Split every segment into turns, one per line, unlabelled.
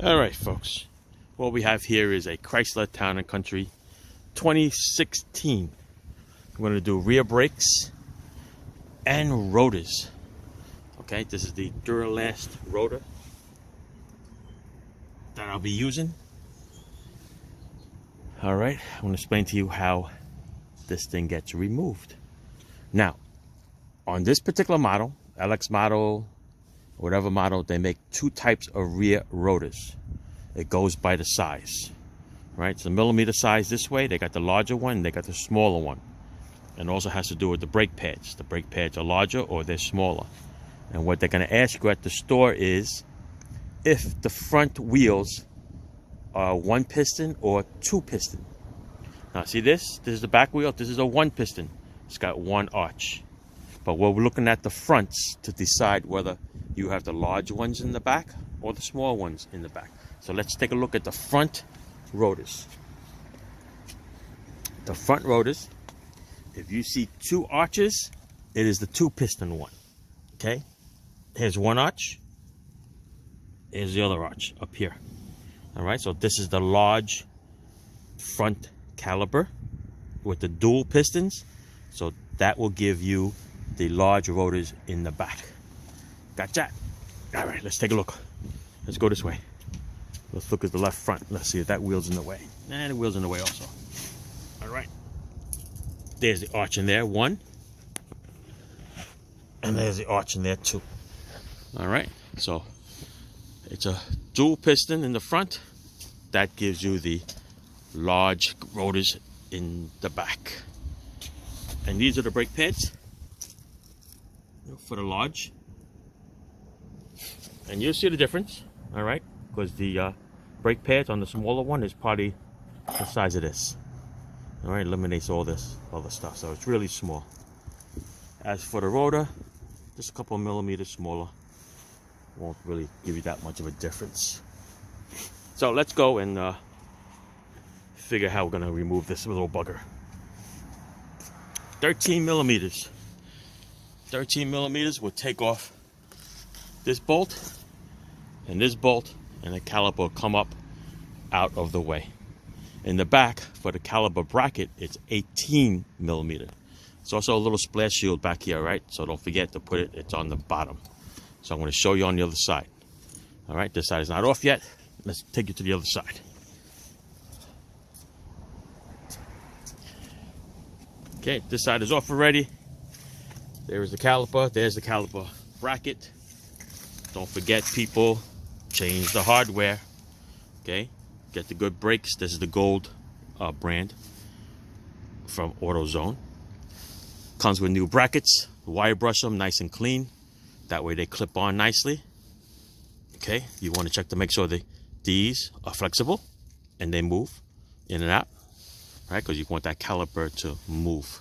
All right, folks. What we have here is a Chrysler Town & Country 2016. I'm going to do rear brakes and rotors. Okay, this is the Duralast rotor that I'll be using. All right, I'm going to explain to you how this thing gets removed. Now, on this particular model, LX model, whatever model, they make two types of rear rotors. It goes by the size, right? It's a millimeter size this way. They got the larger one, they got the smaller one. And also has to do with the brake pads. The brake pads are larger or they're smaller. And what they're going to ask you at the store is if the front wheels are one piston or two piston. Now see this? This is the back wheel. This is a one piston. It's got one arch. But we're looking at the fronts to decide whether you have the large ones in the back or the small ones in the back. So let's take a look at the front rotors. The front rotors, if you see two arches, it is the two piston one. Okay? Here's one arch. Here's the other arch up here. All right, so this is the large front caliper with the dual pistons. So that will give you the large rotors in the back. Gotcha. All right, let's take a look. Let's go this way. Let's look at the left front. Let's see if that wheel's in the way. And the wheel's in the way also. All right. There's the arch in there, one. And there's the arch in there, two. All right. So it's a dual piston in the front. That gives you the large rotors in the back. And these are the brake pads for the large. And you'll see the difference, all right? Because the brake pads on the smaller one is probably the size of this. All right, eliminates all this other stuff, so it's really small. As for the rotor, just a couple of millimeters smaller. Won't really give you that much of a difference. So let's go and figure how we're gonna remove this little bugger. 13 millimeters. 13 millimeters will take off this bolt and this bolt, and the caliper will come up out of the way. In the back, for the caliper bracket, it's 18 millimeter. It's also a little splash shield back here, right? So don't forget to put it, it's on the bottom. So I'm going to show you on the other side. All right, this side is not off yet. Let's take you to the other side. Okay, this side is off already. There is the caliper. There's the caliper bracket. Don't forget, people, change the hardware. Okay, get the good brakes. This is the gold brand from AutoZone. Comes with new brackets. Wire brush them nice and clean. That way they clip on nicely. Okay, you want to check to make sure these are flexible and they move in and out, right? Because you want that caliper to move.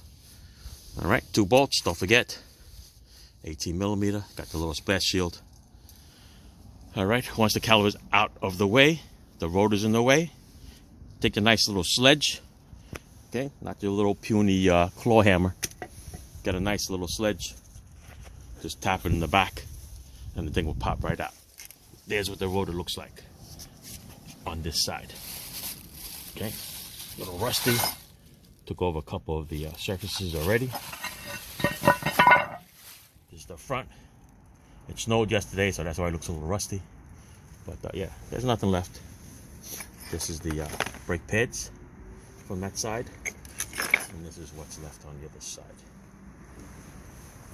All right, two bolts, don't forget. 18 millimeter, got the little splash shield. All right, once the caliper's out of the way, the rotor's in the way, take a nice little sledge, okay? Not your little puny claw hammer. Get a nice little sledge, just tap it in the back, and the thing will pop right out. There's what the rotor looks like on this side. Okay, a little rusty. Took over a couple of the surfaces already. This is the front. It snowed yesterday, so that's why it looks a little rusty. But yeah, there's nothing left. This is the brake pads from that side. And this is what's left on the other side.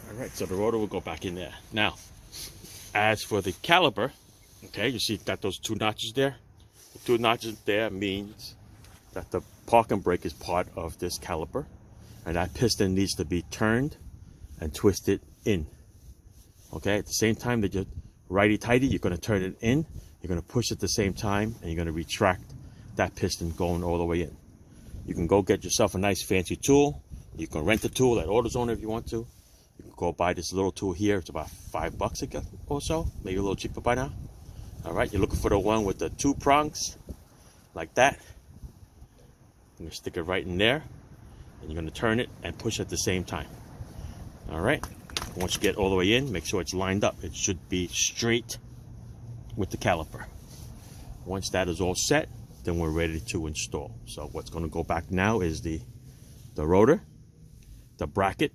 All right, so the rotor will go back in there. Now, as for the caliper, okay, you see got those two notches there? The two notches there means that the parking brake is part of this caliper, and that piston needs to be turned and twisted in. Okay, at the same time that you're righty-tighty, you're going to turn it in, you're going to push at the same time, and you're going to retract that piston going all the way in. You can go get yourself a nice fancy tool. You can rent a tool at AutoZone if you want to. You can go buy this little tool here. It's about $5 or so, maybe a little cheaper by now. All right, you're looking for the one with the two prongs, like that. You're going to stick it right in there, and you're going to turn it and push at the same time. All right, once you get all the way in, make sure it's lined up. It should be straight with the caliper. Once that is all set, then we're ready to install. So what's going to go back now is the rotor, the bracket,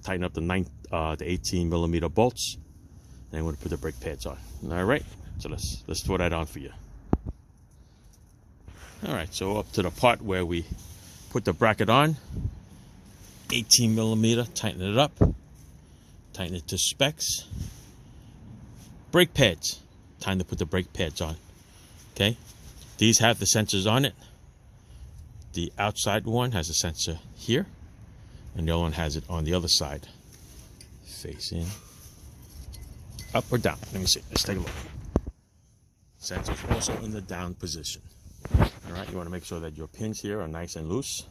tighten up the 18 millimeter bolts, and I'm going to put the brake pads on. All right, so let's throw that on for you. All right, so up to the part where we put the bracket on, 18 millimeter, tighten it up, tighten it to specs. Brake pads, time to put the brake pads on. Okay, these have the sensors on it. The outside one has a sensor here, and the other one has it on the other side. Facing up or down. Let me see. Let's take a look. Sensor's also in the down position. All right, you want to make sure that your pins here are nice and loose.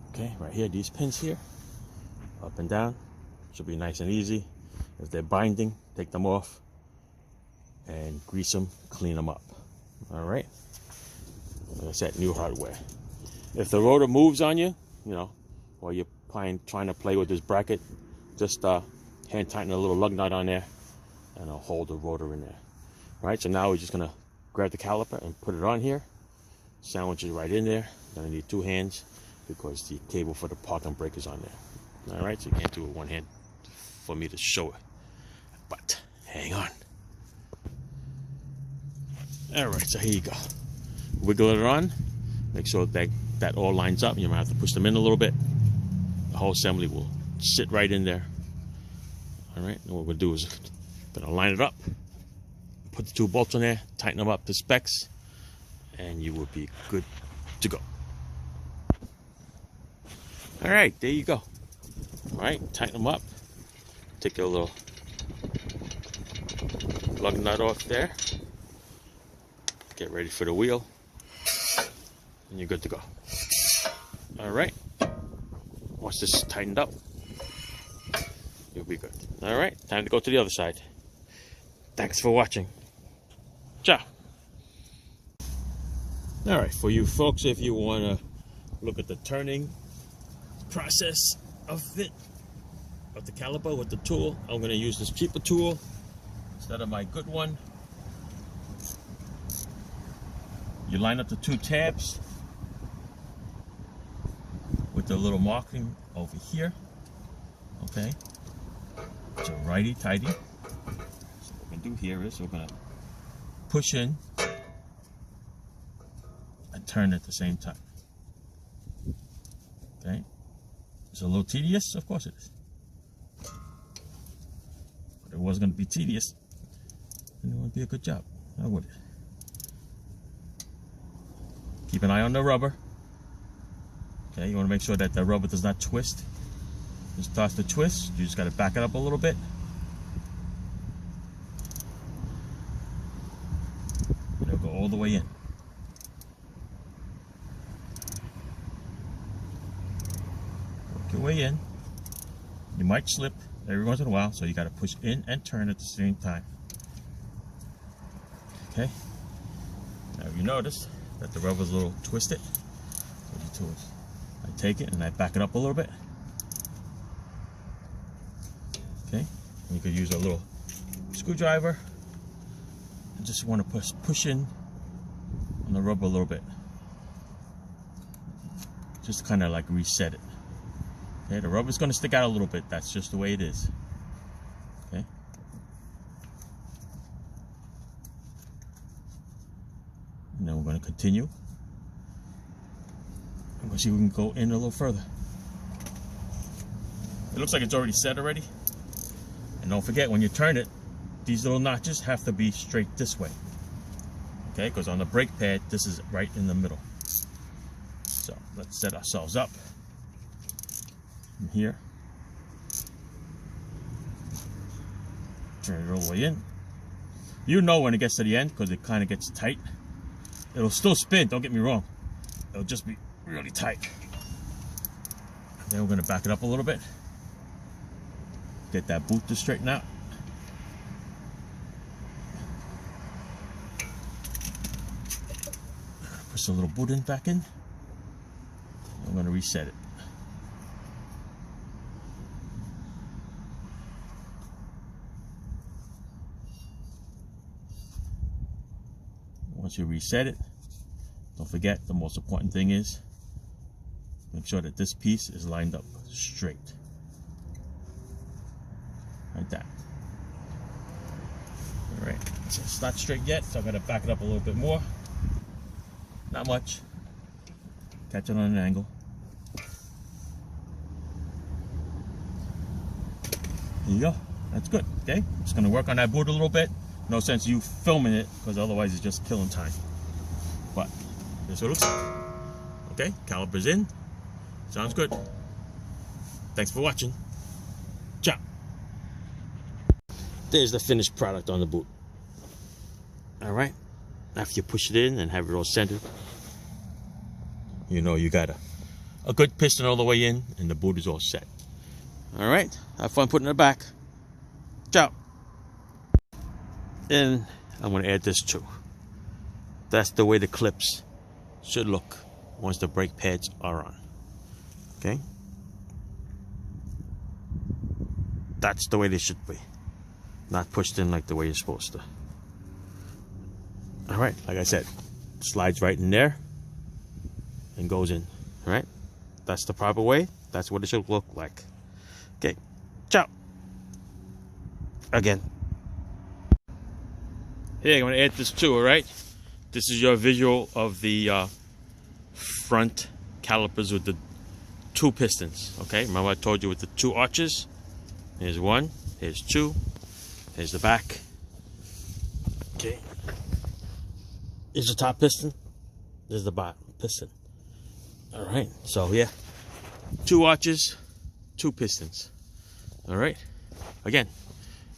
Okay, right here, these pins here, up and down, should be nice and easy. If they're binding, take them off and grease them, clean them up. All right, like I said, new hardware. If the rotor moves on you, while you're trying to play with this bracket, just hand tighten a little lug nut on there, and I'll hold the rotor in there. All right, so now we're just gonna grab the caliper and put it on here. Sandwich it right in there. Gonna need two hands because the cable for the parking brake is on there. All right, so you can't do it with one hand for me to show it, but hang on. All right, so here you go. Wiggle it on. Make sure that all lines up. You might have to push them in a little bit. The whole assembly will sit right in there. All right, and what we'll do is gonna line it up, put the two bolts on there, tighten them up to specs, and you will be good to go. All right, there you go. All right, tighten them up. Take your little lug nut off there. Get ready for the wheel, and you're good to go. All right, once this is tightened up, you'll be good. All right, time to go to the other side. Thanks for watching. Ciao. All right, for you folks, if you want to look at the turning process of the caliper with the tool, I'm going to use this cheaper tool instead of my good one. You line up the two tabs with the little marking over here. Okay, so righty tighty. So what we're going to do here is we're going to push in and turn at the same time. Okay, it's a little tedious, of course it is. But if it was going to be tedious, then it would be a good job, now would it? Keep an eye on the rubber. Okay, you want to make sure that the rubber does not twist. If it starts to twist, you just got to back it up a little bit. And it'll go all the way in. Work your way in. You might slip every once in a while, so you got to push in and turn at the same time. Okay. Now you notice that the rubber's a little twisted. What you do is I take it and I back it up a little bit. Okay, and you could use a little screwdriver and just want to push in on the rubber a little bit, just to kind of like reset it. Okay, the rubber's going to stick out a little bit. That's just the way it is. Okay. And then we're going to continue. I'm going to see if we can go in a little further. It looks like it's already set already. And don't forget, when you turn it, these little notches have to be straight this way. Okay, because on the brake pad, this is right in the middle. So let's set ourselves up. From here. Turn it all the way in. You know when it gets to the end, because it kind of gets tight. It'll still spin, don't get me wrong. It'll just be really tight. And then we're going to back it up a little bit. Get that boot to straighten out. Push the little boot in back in. I'm going to reset it. once you reset it, don't forget the most important thing is make sure that this piece is lined up straight. Like that. Alright, so it's not straight yet, so I'm going to back it up a little bit more. Not much. Catch it on an angle. There you go. That's good. Okay, I'm just going to work on that boot a little bit. No sense you filming it, because otherwise it's just killing time. But this is what it looks like. Okay, caliper's in. Sounds good. Thanks for watching. Ciao. There's the finished product on the boot. Alright, after you push it in and have it all centered, you know you got a good piston all the way in and the boot is all set. Alright, have fun putting it back. Ciao. And I'm going to add this too. That's the way the clips should look once the brake pads are on. Okay? That's the way they should be. Not pushed in like the way you're supposed to. Alright, like I said, slides right in there and goes in. Alright? That's the proper way. That's what it should look like. Okay. Ciao. Again. Here, I'm going to add this too, alright? This is your visual of the front calipers with the 2 pistons. Okay, remember I told you with the 2 arches? Here's 1, here's 2, here's the back. Okay. Here's the top piston, there's the bottom piston. Alright, so yeah, 2 arches, 2 pistons. Alright, again,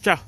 ciao.